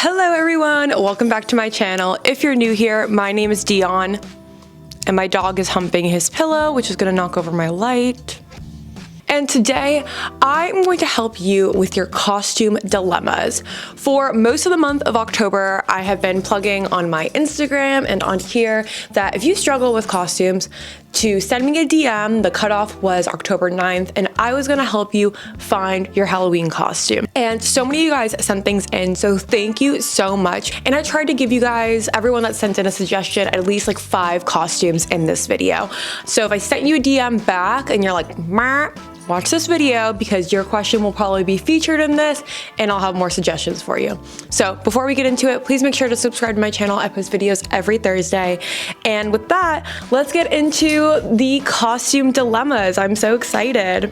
Hello everyone, welcome back to my channel. If you're new here, my name is Dion and my dog is humping his pillow, which is gonna knock over my light. And today, I'm going to help you with your costume dilemmas. For most of the month of October, I have been plugging on my Instagram and on here that if you struggle with costumes, to send me a DM. The cutoff was October 9th, and I was gonna help you find your Halloween costume. And so many of you guys sent things in, so thank you so much. And I tried to give you guys, everyone that sent in a suggestion, at least like 5 costumes in this video. So if I sent you a DM back and you're like, meh, watch this video because your question will probably be featured in this and I'll have more suggestions for you. So before we get into it, please make sure to subscribe to my channel. I post videos every Thursday. And with that, let's get into the costume dilemmas. I'm so excited.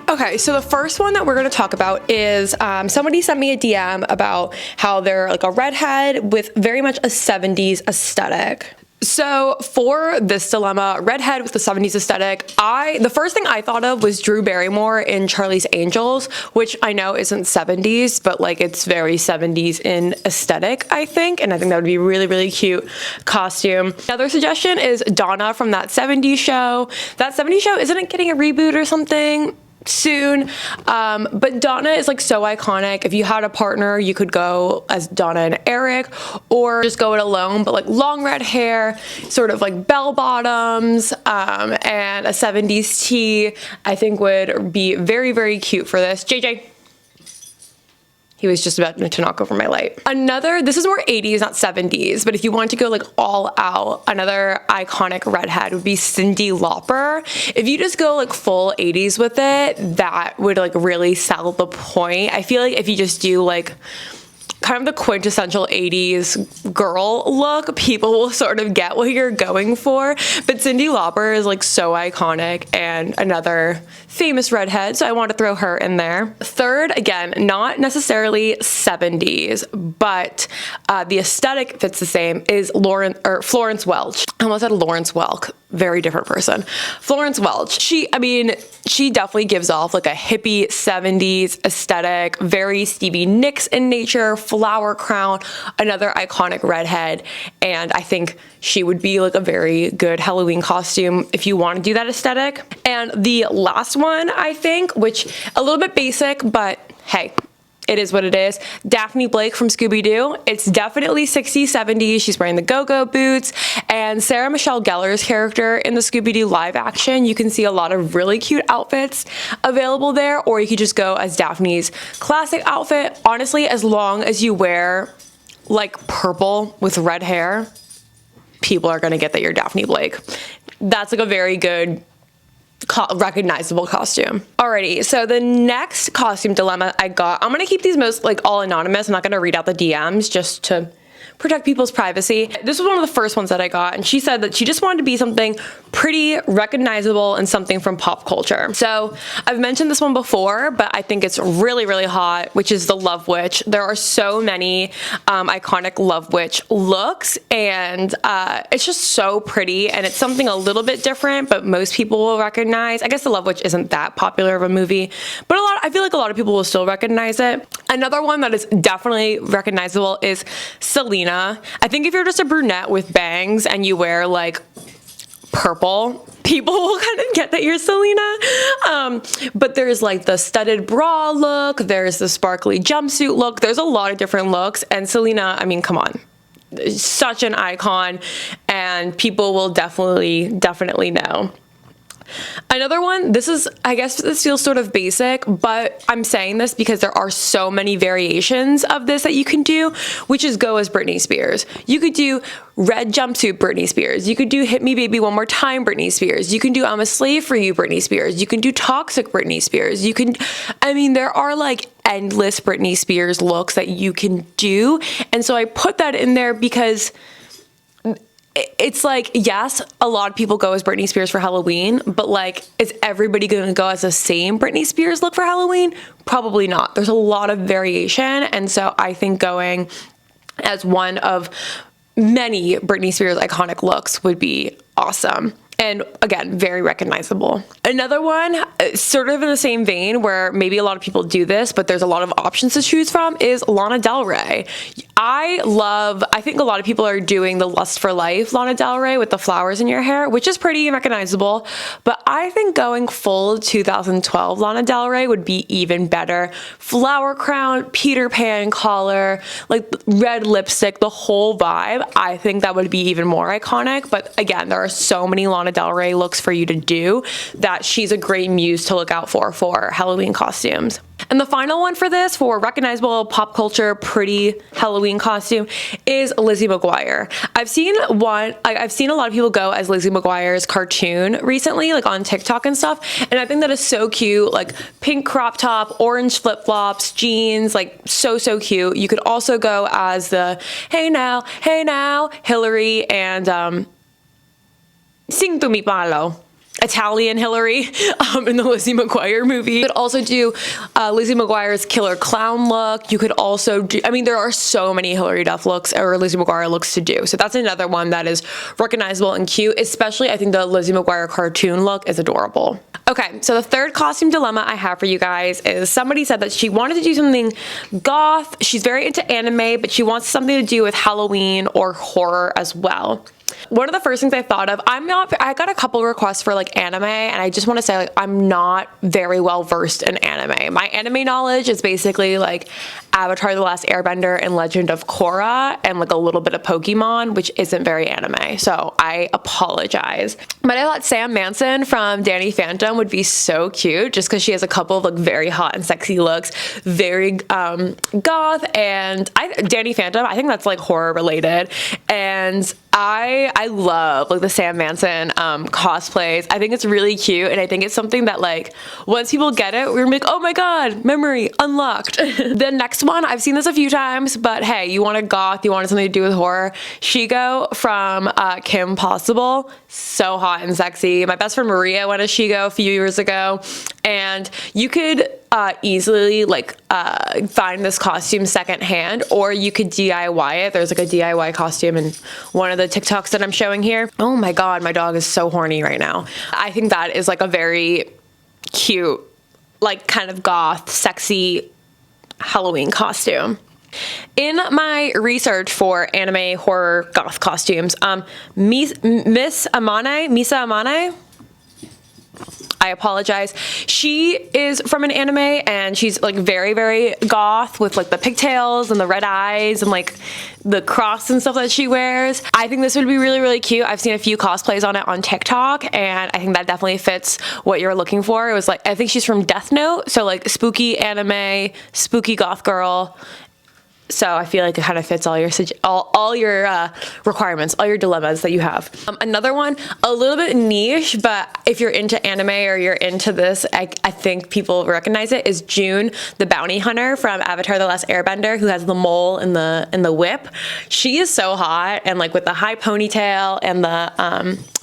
Okay, so the first one that we're going to talk about is somebody sent me a DM about how they're like a redhead with very much a 70s aesthetic. So for this dilemma, redhead with the 70s aesthetic, the first thing I thought of was Drew Barrymore in Charlie's Angels, which I know isn't 70s, but like it's very 70s in aesthetic, I think. And I think that would be really, really cute costume. Another suggestion is Donna from That 70s Show. That 70s Show, isn't it getting a reboot or something soon? But Donna is like so iconic. If you had a partner, you could go as Donna and Eric, or just go it alone, but like long red hair, sort of like bell bottoms, and a 70s tee, I think would be very, very cute for this. JJ. He was just about to knock over my light. This is more 80s, not 70s, but if you want to go like all out, another iconic redhead would be Cyndi Lauper. If you just go like full 80s with it, that would like really sell the point. I feel like if you just do like kind of the quintessential 80s girl look, people will sort of get what you're going for. But Cyndi Lauper is like so iconic and another famous redhead, so I want to throw her in there. Third, again, not necessarily 70s, but the aesthetic fits the same, is Florence Welch. I almost said Lawrence Welk, very different person. Florence Welch, she definitely gives off like a hippie 70s aesthetic, very Stevie Nicks in nature, flower crown, another iconic redhead, and I think she would be like a very good Halloween costume if you want to do that aesthetic. And the last one, I think, which a little bit basic, but hey, it is what it is. Daphne Blake from Scooby-Doo. It's definitely 60s, 70s. She's wearing the go-go boots. And Sarah Michelle Gellar's character in the Scooby-Doo live action, you can see a lot of really cute outfits available there, or you could just go as Daphne's classic outfit. Honestly, as long as you wear like purple with red hair, people are gonna get that you're Daphne Blake. That's like a very good recognizable costume. Alrighty, so the next costume dilemma I got, I'm gonna keep these most like all anonymous. I'm not gonna read out the DMs just to protect people's privacy. This was one of the first ones that I got, and she said that she just wanted to be something pretty recognizable and something from pop culture. So I've mentioned this one before, but I think it's really, really hot, which is the Love Witch. There are so many iconic Love Witch looks, and it's just so pretty, and it's something a little bit different, but most people will recognize. I guess the Love Witch isn't that popular of a movie, but I feel like a lot of people will still recognize it. Another one that is definitely recognizable is Selena. I think if you're just a brunette with bangs and you wear like purple, people will kind of get that you're Selena. But there's like the studded bra look, there's the sparkly jumpsuit look, there's a lot of different looks, and Selena, I mean, come on, such an icon, and people will definitely know. Another one, I guess this feels sort of basic, but I'm saying this because there are so many variations of this that you can do, which is go as Britney Spears. You could do red jumpsuit Britney Spears. You could do Hit Me Baby One More Time Britney Spears. You can do I'm a Slave for You Britney Spears. You can do Toxic Britney Spears. There are like endless Britney Spears looks that you can do. And so I put that in there because it's like, yes, a lot of people go as Britney Spears for Halloween, but like, is everybody going to go as the same Britney Spears look for Halloween? Probably not. There's a lot of variation. And so I think going as one of many Britney Spears iconic looks would be awesome. And again, very recognizable. Another one, sort of in the same vein where maybe a lot of people do this, but there's a lot of options to choose from, is Lana Del Rey. I think a lot of people are doing the Lust for Life Lana Del Rey with the flowers in your hair, which is pretty recognizable. But I think going full 2012 Lana Del Rey would be even better. Flower crown, Peter Pan collar, like red lipstick, the whole vibe. I think that would be even more iconic. But again, there are so many Lana Del Rey looks for you to do that she's a great muse to look out for Halloween costumes. And the final one for this, for recognizable pop culture pretty Halloween costume, is Lizzie McGuire. I've seen a lot of people go as Lizzie McGuire's cartoon recently, like on TikTok and stuff, and I think that is so cute. Like pink crop top, orange flip-flops, jeans, like so cute. You could also go as the hey now Hillary and Sing to mi palo, Italian Hillary in the Lizzie McGuire movie. You could also do Lizzie McGuire's killer clown look. You could also do, I mean, there are so many Hillary Duff looks or Lizzie McGuire looks to do. So that's another one that is recognizable and cute, especially I think the Lizzie McGuire cartoon look is adorable. Okay, so the third costume dilemma I have for you guys is somebody said that she wanted to do something goth. She's very into anime, but she wants something to do with Halloween or horror as well. One of the first things I thought of, I got a couple requests for like anime, and I just want to say like I'm not very well versed in anime. My anime knowledge is basically like Avatar: The Last Airbender and Legend of Korra and like a little bit of Pokemon, which isn't very anime, so I apologize. But I thought Sam Manson from Danny Phantom would be so cute just because she has a couple of like very hot and sexy looks, very goth, and Danny Phantom, I think that's like horror related, and I love like the Sam Manson cosplays. I think it's really cute, and I think it's something that like once people get it, we're gonna be like, oh my god, memory unlocked. The next one, I've seen this a few times, but hey, you want a goth, you wanted something to do with horror, Shigo from Kim Possible, so hot and sexy. My best friend Maria went as Shigo a few years ago, and you could easily like find this costume secondhand, or you could DIY it. There's like a DIY costume in one of the TikToks that I'm showing here. Oh my god, my dog is so horny right now. I think that is like a very cute, like kind of goth, sexy Halloween costume. In my research for anime horror goth costumes, Misa Amane, I apologize. She is from an anime, and she's like very goth with like the pigtails and the red eyes and like the cross and stuff that she wears. I think this would be really cute. I've seen a few cosplays on it on TikTok, and I think that definitely fits what you're looking for. It was like, I think she's from Death Note, so like spooky anime, spooky goth girl. So I feel like it kind of fits all your requirements, all your dilemmas that you have. Another one, a little bit niche, but if you're into anime or you're into this, I think people recognize it, is June, the bounty hunter from Avatar: The Last Airbender, who has the mole in the whip. She is so hot, and like with the high ponytail and the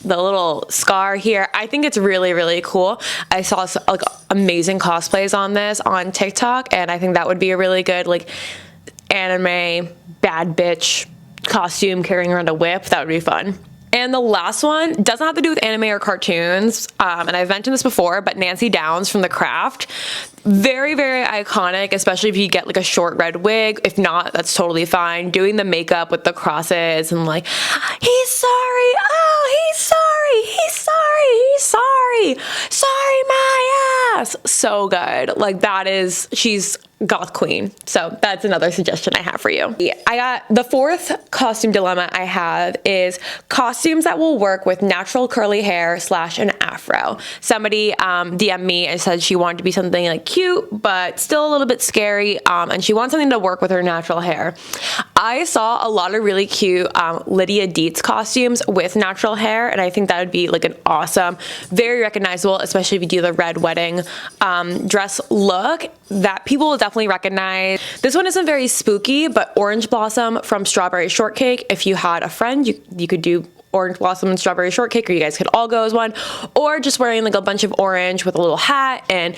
little scar here. I think it's really cool. I saw like amazing cosplays on this on TikTok, and I think that would be a really good like anime bad bitch costume carrying around a whip. That would be fun. And the last one doesn't have to do with anime or cartoons, and I've mentioned this before, but Nancy Downs from The Craft. Very iconic, especially if you get like a short red wig. If not, that's totally fine. Doing the makeup with the crosses and like, he's sorry, oh, he's sorry, my ass. So good. Like she's goth queen. So that's another suggestion I have for you. I got the fourth costume dilemma I have is costumes that will work with natural curly hair / an afro. Somebody DM'd me and said she wanted to be something like cute but still a little bit scary, and she wants something to work with her natural hair. I saw a lot of really cute Lydia Dietz costumes with natural hair, and I think that would be like an awesome, very recognizable, especially if you do the red wedding dress look, that people will definitely recognize. This one isn't very spooky, but Orange Blossom from Strawberry Shortcake. If you had a friend, you could do orange blossom and strawberry shortcake, or you guys could all go as one, or just wearing like a bunch of orange with a little hat and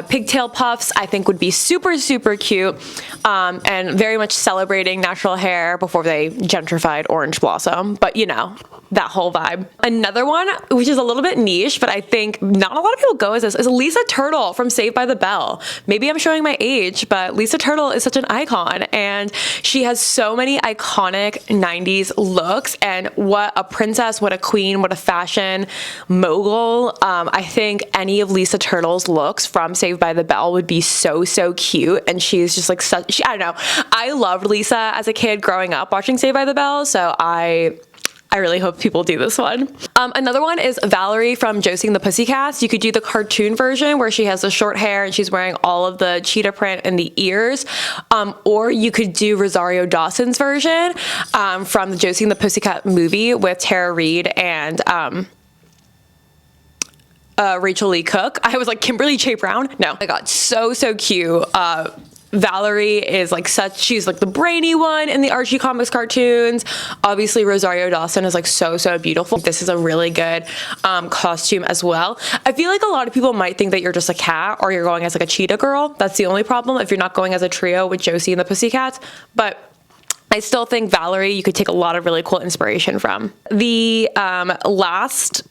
pigtail puffs, I think would be super, super cute, and very much celebrating natural hair before they gentrified orange blossom, but you know, that whole vibe. Another one, which is a little bit niche, but I think not a lot of people go as this, is Lisa Turtle from Saved by the Bell. Maybe I'm showing my age, but Lisa Turtle is such an icon, and she has so many iconic 90s looks, and what a princess, what a queen, what a fashion mogul. I think any of Lisa Turtle's looks from Saved by the Bell would be so, so cute, and she's just like such, I don't know. I loved Lisa as a kid growing up watching Saved by the Bell, so I really hope people do this one. Another one is Valerie from Josie and the Pussycats. You could do the cartoon version where she has the short hair and she's wearing all of the cheetah print in the ears. Or you could do Rosario Dawson's version from the Josie and the Pussycat movie with Tara Reid and Rachel Lee Cook. I was like, Kimberly J. Brown? No. I got so, so cute. Valerie is like she's like the brainy one in the Archie Comics cartoons. Obviously Rosario Dawson is like so, so beautiful. This is a really good costume as well. I feel like a lot of people might think that you're just a cat or you're going as like a cheetah girl. That's the only problem if you're not going as a trio with Josie and the Pussycats, but I still think Valerie, you could take a lot of really cool inspiration from. The last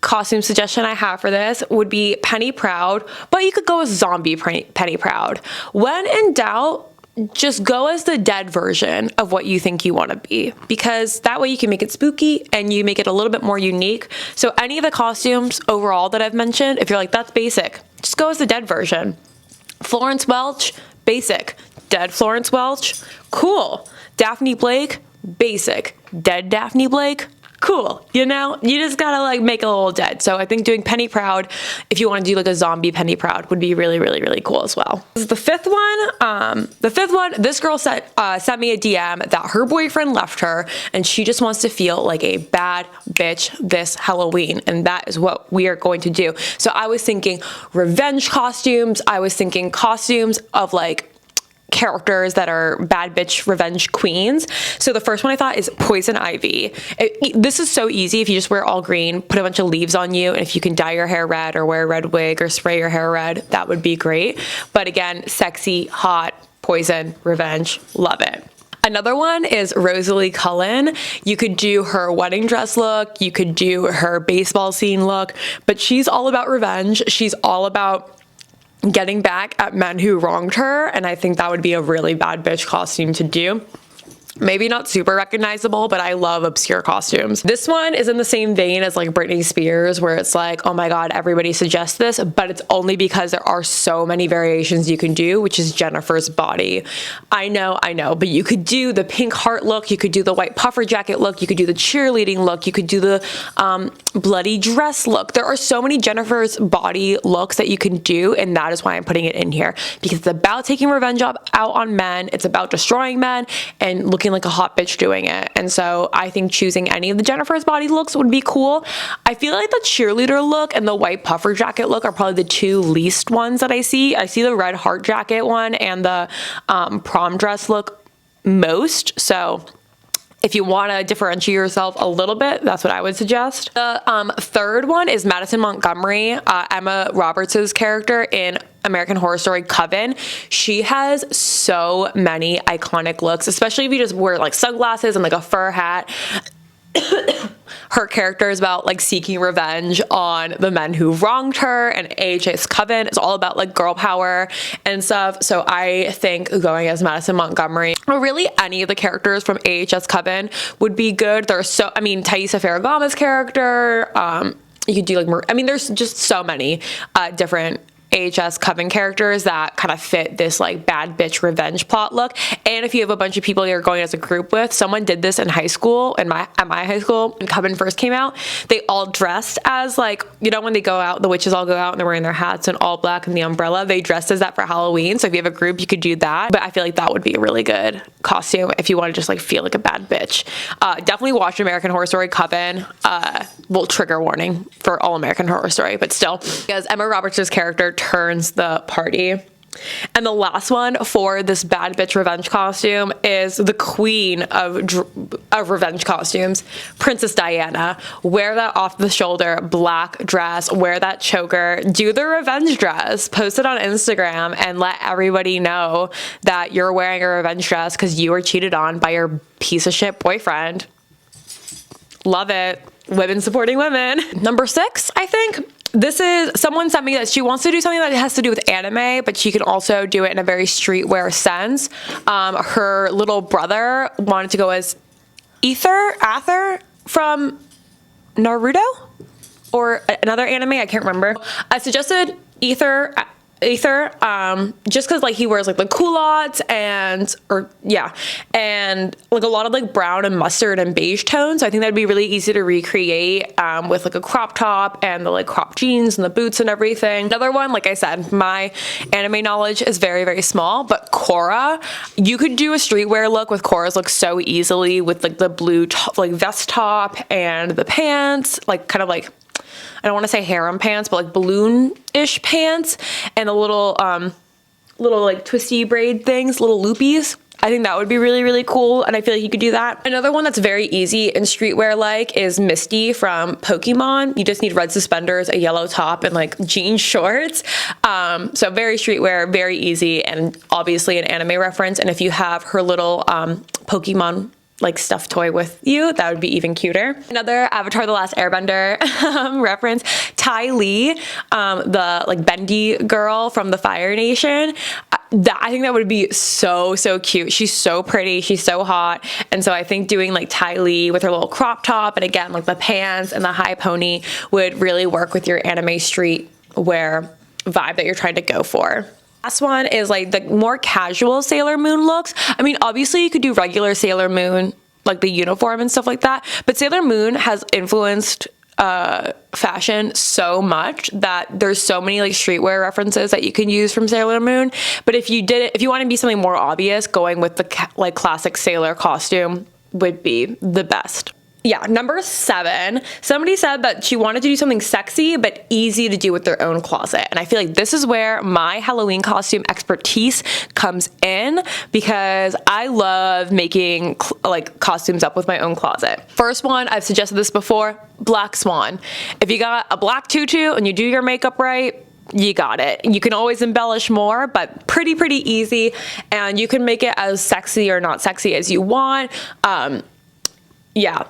costume suggestion I have for this would be Penny Proud, but you could go as zombie Penny Proud. When in doubt, just go as the dead version of what you think you want to be, because that way you can make it spooky and you make it a little bit more unique. So any of the costumes overall that I've mentioned, if you're like, that's basic, just go as the dead version. Florence Welch, basic. Dead Florence Welch, cool. Daphne Blake, basic. Dead Daphne Blake, cool. You know, you just gotta like make it a little dead. So I think doing Penny Proud, if you want to do like a zombie Penny Proud, would be really, really, really cool as well. This is the fifth one. This girl sent me a DM that her boyfriend left her and she just wants to feel like a bad bitch this Halloween, and that is what we are going to do. So I was thinking revenge costumes. I was thinking costumes of like characters that are bad bitch revenge queens. So the first one I thought is Poison Ivy. This is so easy. If you just wear all green, put a bunch of leaves on you, and if you can dye your hair red or wear a red wig or spray your hair red, that would be great. But again, sexy, hot, poison, revenge, love it. Another one is Rosalie Cullen. You could do her wedding dress look, you could do her baseball scene look, but she's all about revenge. She's all about getting back at men who wronged her, and I think that would be a really bad bitch costume to do. Maybe not super recognizable, but I love obscure costumes. This one is in the same vein as like Britney Spears, where it's like, oh my God, everybody suggests this, but it's only because there are so many variations you can do, which is Jennifer's body. I know, but you could do the pink heart look, you could do the white puffer jacket look, you could do the cheerleading look, you could do the bloody dress look. There are so many Jennifer's body looks that you can do, and that is why I'm putting it in here, because it's about taking revenge out on men, it's about destroying men, and looking like a hot bitch doing it. And so I think choosing any of the Jennifer's body looks would be cool. I feel like the cheerleader look and the white puffer jacket look are probably the two least ones that I see. I see the red heart jacket one and the prom dress look most. So if you want to differentiate yourself a little bit, that's what I would suggest. The third one is Madison Montgomery, Emma Roberts' character in American Horror Story Coven. She has so many iconic looks, especially if you just wear like sunglasses and like a fur hat. Her character is about like seeking revenge on the men who wronged her, and AHS Coven is all about like girl power and stuff. So I think going as Madison Montgomery, or really any of the characters from AHS Coven, would be good. There's Thaisa Farragama's character, you could do like, there's just so many different AHS Coven characters that kind of fit this like bad bitch revenge plot look. And if you have a bunch of people you're going as a group with, someone did this in high school, at my high school, when Coven first came out. They all dressed as like, you know, when they go out, the witches all go out and they're wearing their hats and all black and the umbrella. They dressed as that for Halloween. So if you have a group, you could do that. But I feel like that would be a really good costume if you want to just like feel like a bad bitch. Definitely watch American Horror Story Coven. Well, trigger warning for all American Horror Story, but still, because Emma Roberts' character turns the party. And the last one for this bad bitch revenge costume is the queen of revenge costumes, Princess Diana. Wear that off the shoulder black dress, wear that choker, do the revenge dress, post it on Instagram, and let everybody know that you're wearing a revenge dress because you were cheated on by your piece of shit boyfriend. Love it. Women supporting women. Number 6, I think. This is, someone sent me that she wants to do something that has to do with anime, but she can also do it in a very streetwear sense. Her little brother wanted to go as Aether from Naruto or another anime, I can't remember. I suggested Aether, just because like he wears like the culottes and like a lot of like brown and mustard and beige tones. So I think that'd be really easy to recreate with like a crop top and the like crop jeans and the boots and everything. Another one, like I said, my anime knowledge is very, very small, but Korra, you could do a streetwear look with Korra's look so easily with like the blue like vest top and the pants, like kind of like, I don't want to say harem pants, but like balloon-ish pants and the little like twisty braid things, little loopies. I think that would be really, really cool, and I feel like you could do that. Another one that's very easy and streetwear like is Misty from Pokemon. You just need red suspenders, a yellow top, and like jean shorts. So very streetwear, very easy, and obviously an anime reference. And if you have her little Pokemon like stuffed toy with you, that would be even cuter. Another Avatar: The Last Airbender reference, Ty Lee, the like bendy girl from the Fire Nation. I think that would be so cute. She's so pretty, she's so hot, and so I think doing like Ty Lee with her little crop top and again like the pants and the high pony would really work with your anime street wear vibe that you're trying to go for. Last one is like the more casual Sailor Moon looks. I mean, obviously you could do regular Sailor Moon, like the uniform and stuff like that, but Sailor Moon has influenced fashion so much that there's so many like streetwear references that you can use from Sailor Moon. But if you want to be something more obvious, going with the like classic sailor costume would be the best. Yeah, number 7, somebody said that she wanted to do something sexy but easy to do with their own closet. And I feel like this is where my Halloween costume expertise comes in, because I love making like costumes up with my own closet. First one, I've suggested this before, Black Swan. If you got a black tutu and you do your makeup right, you got it. You can always embellish more, but pretty easy, and you can make it as sexy or not sexy as you want. Yeah.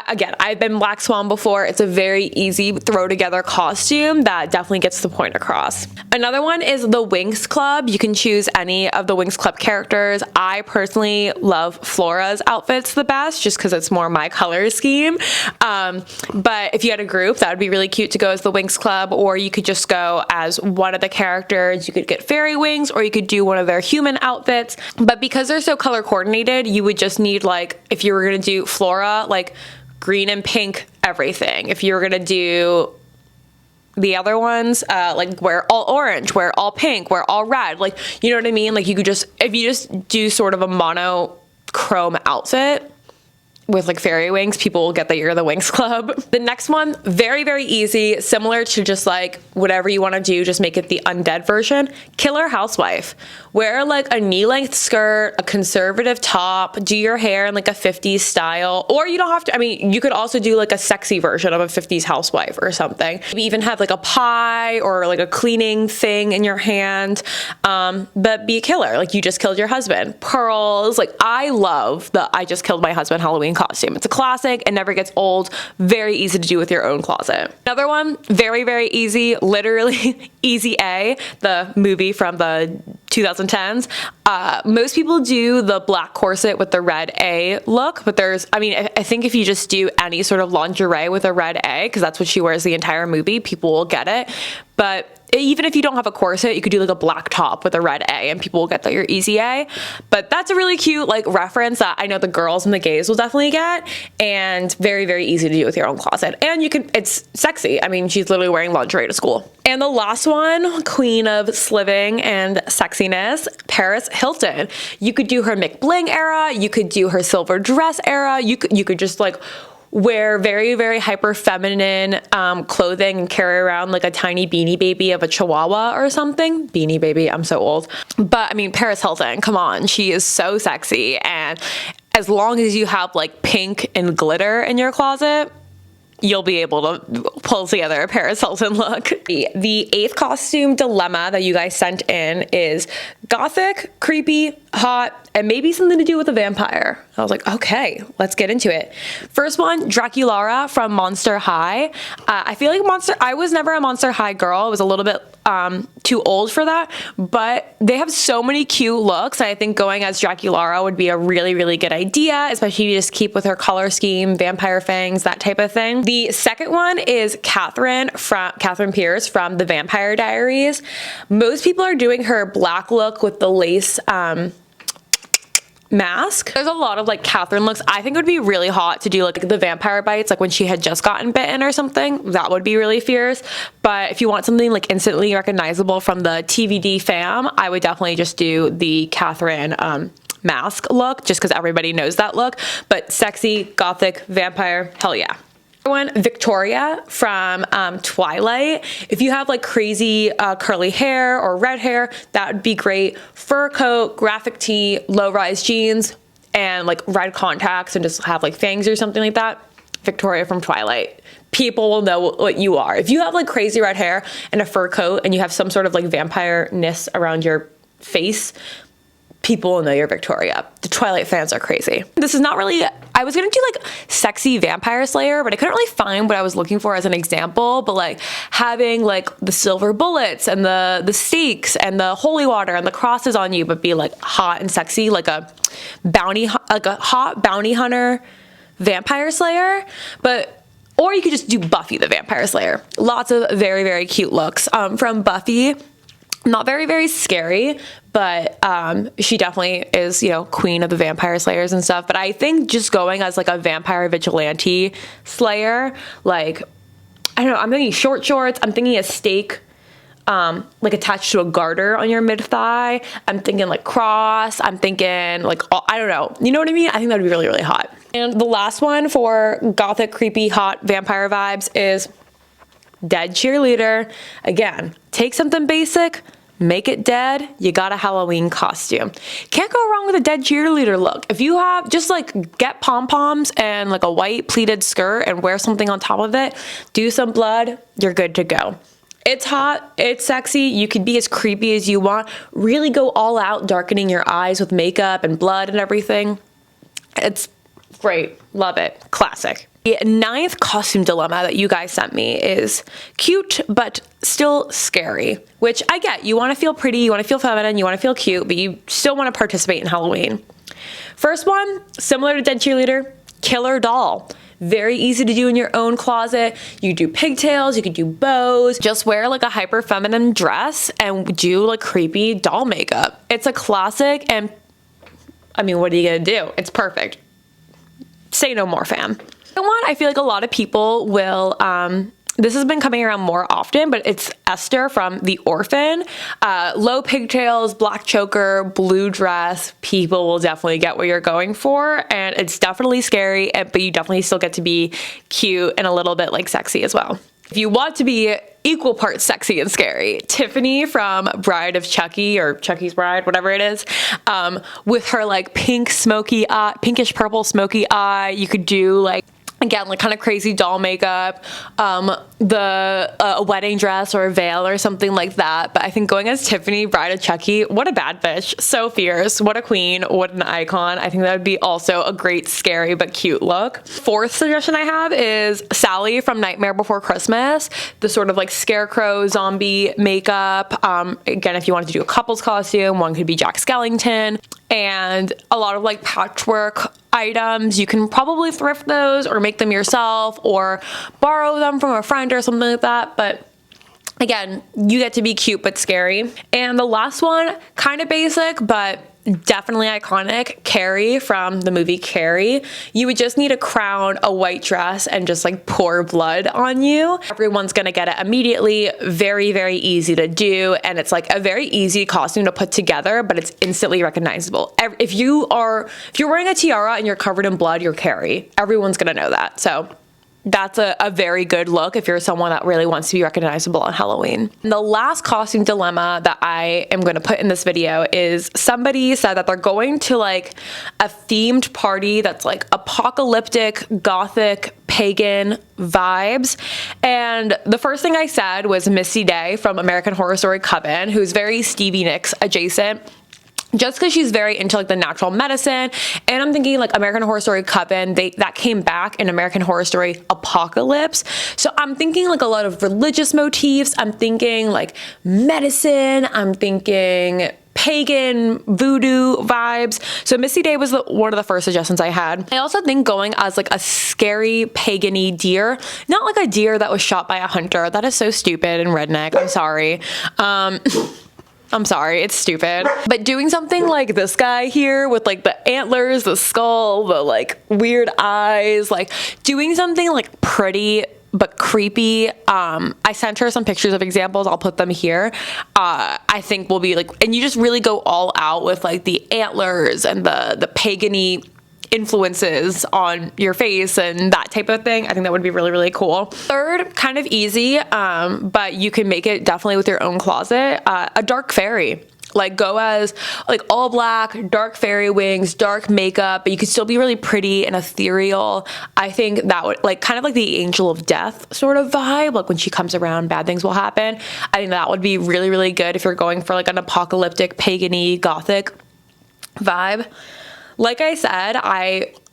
Again, I've been Black Swan before. It's a very easy throw together costume that definitely gets the point across. Another one is the Winx Club. You can choose any of the Winx Club characters. I personally love Flora's outfits the best just because it's more my color scheme. But if you had a group, that would be really cute to go as the Winx Club, or you could just go as one of the characters. You could get fairy wings, or you could do one of their human outfits. But because they're so color coordinated, you would just need, like, if you were going to do Flora, like green and pink everything. If you were gonna do the other ones, like wear all orange, wear all pink, wear all red, like, you know what I mean? Like, you could just, if you just do sort of a monochrome outfit with like fairy wings, people will get that you're the Winx Club. The next one, very easy, similar to just like whatever you want to do, just make it the undead version. Killer Housewife. Wear like a knee-length skirt, a conservative top, do your hair in like a 50s style, or you don't have to, I mean, you could also do like a sexy version of a 50s housewife or something. Maybe even have like a pie or like a cleaning thing in your hand, but be a killer, like you just killed your husband. Pearls, like I love the I just killed my husband Halloween costume. It's a classic, it never gets old, very easy to do with your own closet. Another one, very easy, literally Easy A, the movie from the 2010s. Most people do the black corset with the red A look, but there's, I mean, I think if you just do any sort of lingerie with a red A, because that's what she wears the entire movie, people will get it. But even if you don't have a corset, you could do like a black top with a red A and people will get that you're Easy A. But that's a really cute like reference that I know the girls and the gays will definitely get, and very easy to do with your own closet. And you can, it's sexy. I mean, she's literally wearing lingerie to school. And the last one, queen of sliving and sexiness, Paris Hilton. You could do her McBling era, you could do her silver dress era, you could just like wear very, very hyper feminine clothing and carry around like a tiny beanie baby of a chihuahua or something. Beanie baby, I'm so old. But I mean, Paris Hilton, come on, she is so sexy. And as long as you have like pink and glitter in your closet, you'll be able to pull together a Paris Hilton look. The 8th costume dilemma that you guys sent in is gothic, creepy, hot, and maybe something to do with a vampire. I was like, okay, let's get into it. First one, Draculara from Monster High. I feel like I was never a Monster High girl. I was a little bit too old for that, but they have so many cute looks. I think going as Draculara would be a really, really good idea, especially if you just keep with her color scheme, vampire fangs, that type of thing. The second one is Catherine Pierce from The Vampire Diaries. Most people are doing her black look with the lace mask. There's a lot of like Catherine looks. I think it would be really hot to do like the vampire bites, like when she had just gotten bitten or something. That would be really fierce. But if you want something like instantly recognizable from the TVD fam, I would definitely just do the Catherine mask look, just because everybody knows that look. But sexy, gothic, vampire, hell yeah. One, Victoria from Twilight. If you have like crazy curly hair or red hair, that would be great. Fur coat, graphic tee, low-rise jeans, and like red contacts and just have like fangs or something like that. Victoria from Twilight. People will know what you are. If you have like crazy red hair and a fur coat and you have some sort of like vampire-ness around your face, people will know you're Victoria. The Twilight fans are crazy. This is not really, I was gonna do like sexy vampire slayer, but I couldn't really find what I was looking for as an example, but like having like the silver bullets and the stakes and the holy water and the crosses on you, but be like hot and sexy, like a hot bounty hunter vampire slayer. Or you could just do Buffy the Vampire Slayer. Lots of very, very cute looks from Buffy. Not very, very scary, but she definitely is, you know, queen of the vampire slayers and stuff. But I think just going as like a vampire vigilante slayer, like, I don't know, I'm thinking short shorts, I'm thinking a stake like attached to a garter on your mid-thigh. I'm thinking like cross, I'm thinking like, I don't know. You know what I mean? I think that would be really, really hot. And the last one for gothic, creepy, hot vampire vibes is Dead Cheerleader. Again, take something basic, make it dead, you got a Halloween costume. Can't go wrong with a Dead Cheerleader look. If you have, just like get pom-poms and like a white pleated skirt and wear something on top of it, do some blood, you're good to go. It's hot, it's sexy, you can be as creepy as you want, really go all out darkening your eyes with makeup and blood and everything. It's great, love it, classic. The 9th costume dilemma that you guys sent me is cute, but still scary, which I get. You want to feel pretty, you want to feel feminine, you want to feel cute, but you still want to participate in Halloween. First one, similar to Dead Cheerleader, killer doll. Very easy to do in your own closet. You do pigtails, you could do bows. Just wear like a hyper feminine dress and do like creepy doll makeup. It's a classic, and I mean, what are you gonna do? It's perfect. Say no more, fam. One, I feel like a lot of people will, this has been coming around more often, but it's Esther from The Orphan. Low pigtails, black choker, blue dress. People will definitely get what you're going for, and it's definitely scary, but you definitely still get to be cute and a little bit like sexy as well. If you want to be equal parts sexy and scary, Tiffany from Bride of Chucky, or Chucky's Bride, whatever it is, with her like pink smoky eye, pinkish purple smoky eye. You could do like, again, like kind of crazy doll makeup, a wedding dress or a veil or something like that. But I think going as Tiffany, Bride of Chucky, what a bad bitch. So fierce. What a queen. What an icon. I think that would be also a great scary but cute look. 4th suggestion I have is Sally from Nightmare Before Christmas. The sort of like scarecrow zombie makeup. Again, if you wanted to do a couple's costume, one could be Jack Skellington. And a lot of like patchwork items. You can probably thrift those or make them yourself or borrow them from a friend or something like that. But again, you get to be cute but scary. And the last one, kind of basic, but definitely iconic, Carrie from the movie Carrie. You would just need a crown, a white dress, and just like pour blood on you. Everyone's gonna get it immediately. Very, very easy to do, and it's like a very easy costume to put together, but it's instantly recognizable. If you're wearing a tiara and you're covered in blood, you're Carrie. Everyone's gonna know that. So that's a very good look if you're someone that really wants to be recognizable on Halloween. And the last costume dilemma that I am going to put in this video is somebody said that they're going to like a themed party that's like apocalyptic, gothic, pagan vibes. And the first thing I said was Missy Day from American Horror Story Coven, who's very Stevie Nicks adjacent, just because she's very into like the natural medicine. And I'm thinking like American Horror Story Coven, that came back in American Horror Story Apocalypse. So I'm thinking like a lot of religious motifs. I'm thinking like medicine. I'm thinking pagan voodoo vibes. So Missy Day was one of the first suggestions I had. I also think going as like a scary pagan-y deer, not like a deer that was shot by a hunter. That is so stupid and redneck. I'm sorry. I'm sorry, it's stupid. But doing something like this guy here with like the antlers, the skull, the like weird eyes, like doing something like pretty but creepy. I sent her some pictures of examples. I'll put them here. I think will be like, and you just really go all out with like the antlers and the pagan-y influences on your face and that type of thing. I think that would be really, really cool. Third, kind of easy, but you can make it definitely with your own closet. A dark fairy. Like go as like all black, dark fairy wings, dark makeup, but you could still be really pretty and ethereal. I think that would like kind of like the angel of death sort of vibe. Like when she comes around, bad things will happen. I think that would be really, really good if you're going for like an apocalyptic, pagan-y, gothic vibe. Like I said,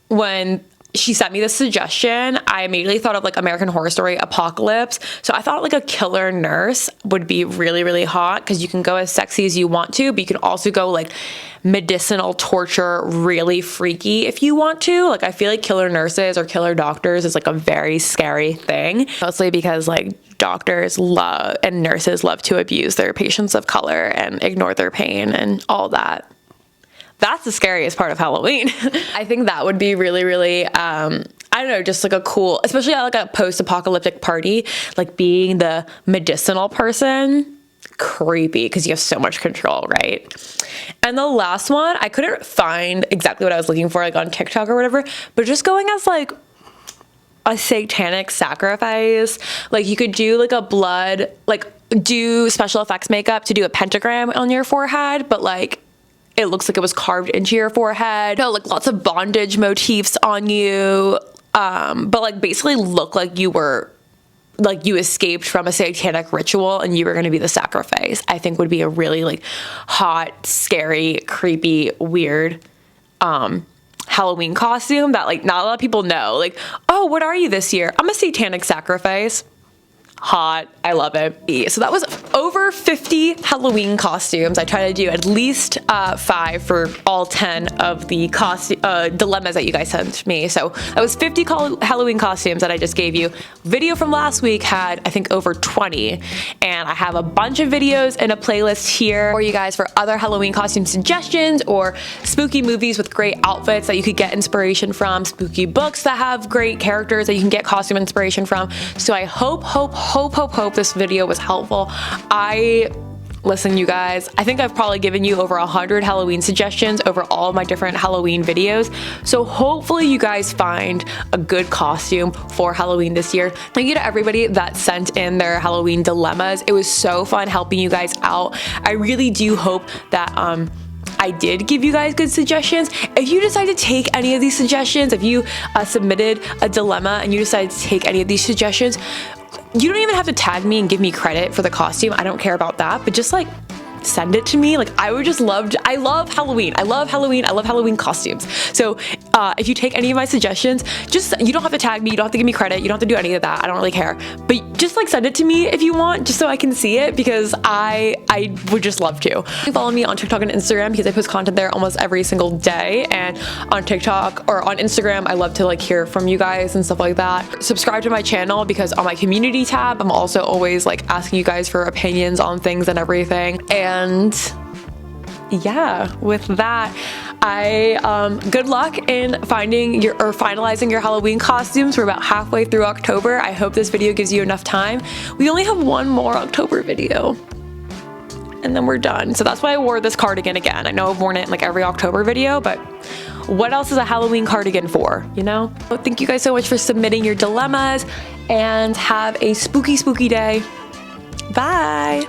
when she sent me this suggestion, I immediately thought of like American Horror Story Apocalypse. So I thought like a killer nurse would be really, really hot because you can go as sexy as you want to, but you can also go like medicinal torture, really freaky if you want to. Like I feel like killer nurses or killer doctors is like a very scary thing, mostly because like doctors love and nurses love to abuse their patients of color and ignore their pain and all that. That's the scariest part of Halloween. I think that would be really, really, I don't know, just like a cool, especially at like a post-apocalyptic party, like being the medicinal person, creepy because you have so much control, right? And the last one, I couldn't find exactly what I was looking for like on TikTok or whatever, but just going as like a satanic sacrifice. Like you could do like a blood, like do special effects makeup to do a pentagram on your forehead, but like it looks like it was carved into your forehead. So like lots of bondage motifs on you, but like basically look like you were, like you escaped from a satanic ritual and you were going to be the sacrifice. I think would be a really like hot, scary, creepy, weird Halloween costume that like not a lot of people know. Like, oh, what are you this year? I'm a satanic sacrifice. Hot. I love it. So that was over 50 Halloween costumes. I try to do at least 5 for all 10 of the dilemmas that you guys sent me. So that was 50 Halloween costumes that I just gave you. Video from last week had, I think, over 20. And I have a bunch of videos in a playlist here for you guys for other Halloween costume suggestions or spooky movies with great outfits that you could get inspiration from, spooky books that have great characters that you can get costume inspiration from. So I hope this video was helpful. Listen, you guys, I think I've probably given you over 100 Halloween suggestions over all of my different Halloween videos. So hopefully you guys find a good costume for Halloween this year. Thank you to everybody that sent in their Halloween dilemmas. It was so fun helping you guys out. I really do hope that I did give you guys good suggestions. If you decide to take any of these suggestions, if you submitted a dilemma and you decide to take any of these suggestions, you don't even have to tag me and give me credit for the costume. I don't care about that, but just like send it to me. Like I love Halloween. I love Halloween costumes. So if you take any of my suggestions, you don't have to tag me, you don't have to give me credit, you don't have to do any of that. I don't really care, but just like send it to me if you want, just so I can see it, because I would just love to. Follow me on TikTok and Instagram because I post content there almost every single day, and on TikTok or on Instagram I love to like hear from you guys and stuff like that. Subscribe to my channel because on my community tab I'm also always like asking you guys for opinions on things and everything. And yeah, with that, good luck in finalizing your Halloween costumes. We're about halfway through October. I hope this video gives you enough time. We only have one more October video, and then we're done. So that's why I wore this cardigan again. I know I've worn it in like every October video, but what else is a Halloween cardigan for, you know? So thank you guys so much for submitting your dilemmas, and have a spooky, spooky day. Bye.